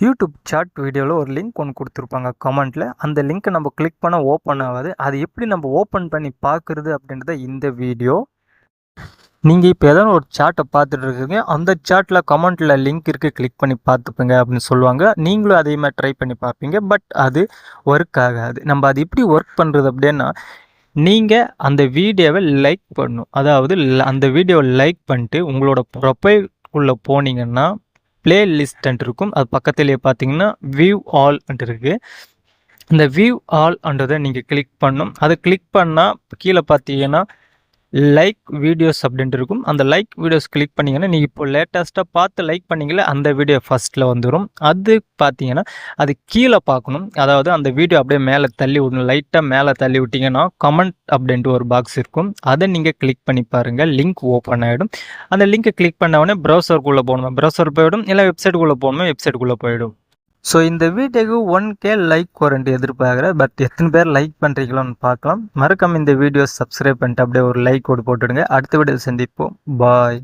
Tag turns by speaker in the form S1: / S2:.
S1: YouTube chat வீடியோவில் ஒரு link ஒன்று கொடுத்துருப்பாங்க கமெண்ட்டில். அந்த லிங்க்கை நம்ம கிளிக் பண்ண ஓப்பன் ஆகாது. அது எப்படி நம்ம ஓப்பன் பண்ணி பார்க்குறது அப்படின்றத இந்த வீடியோ. நீங்கள் இப்போ ஏதாவது ஒரு சாட்டை பார்த்துட்டு இருக்கீங்க, அந்த சாட்டில் கமெண்ட்டில் லிங்க் இருக்குது, கிளிக் பண்ணி பார்த்துப்பீங்க அப்படின்னு சொல்லுவாங்க. நீங்களும் அதே மாதிரி ட்ரை பண்ணி பார்ப்பீங்க, பட் அது ஒர்க் ஆகாது. நம்ம அது எப்படி ஒர்க் பண்ணுறது அப்படின்னா, நீங்கள் அந்த வீடியோவை லைக் பண்ணணும். அதாவது அந்த வீடியோவை லைக் பண்ணிட்டு உங்களோட ப்ரொஃபைல்குள்ளே போனீங்கன்னா பிளேலிஸ்ட் இருக்கும். அது பக்கத்துலேயே பார்த்தீங்கன்னா வியூ ஆல் இருக்குது. இந்த வியூ ஆல் அன்றதை நீங்கள் கிளிக் பண்ணணும். அதை கிளிக் பண்ணால் கீழே பார்த்தீங்கன்னா லைக் வீடியோஸ் அப்படின்ட்டு இருக்கும். அந்த லைக் வீடியோஸ் கிளிக் பண்ணிங்கன்னா நீங்கள் இப்போ லேட்டஸ்ட்டாக பார்த்து லைக் பண்ணிங்களே அந்த வீடியோ ஃபஸ்ட்டில் வந்துடும். அது பார்த்தீங்கன்னா அது கீழே பார்க்கணும். அதாவது அந்த வீடியோ அப்படியே மேலே தள்ளி விடணும். லைட்டாக மேலே தள்ளி விட்டிங்கன்னா கமெண்ட் அப்படின்ட்டு ஒரு பாக்ஸ் இருக்கும். அதை நீங்கள் கிளிக் பண்ணி பாருங்கள், லிங்க் ஓப்பன் ஆகிடும். அந்த லிங்க்கை கிளிக் பண்ண உடனே ப்ரௌசருக்குள்ளே போகணும், ப்ரௌசர் போயிடும். இல்லை வெப்சைட்டுக்குள்ளே போகணும், வெப்சைட்டுக்குள்ளே போயிடும். ஸோ இந்த வீடியோக்கு 1K லைக் வரன்ட்டு எதிர்பார்க்குறேன். பட் எத்தனை பேர் லைக் பண்ணுறீங்களோன்னு பார்க்கலாம். மறக்காம இந்த வீடியோ சப்ஸ்கிரைப் பண்ணிட்டு அப்படியே ஒரு லைக் போட்டுடுங்க. அடுத்த வீடியோ சந்திப்போம். பாய்.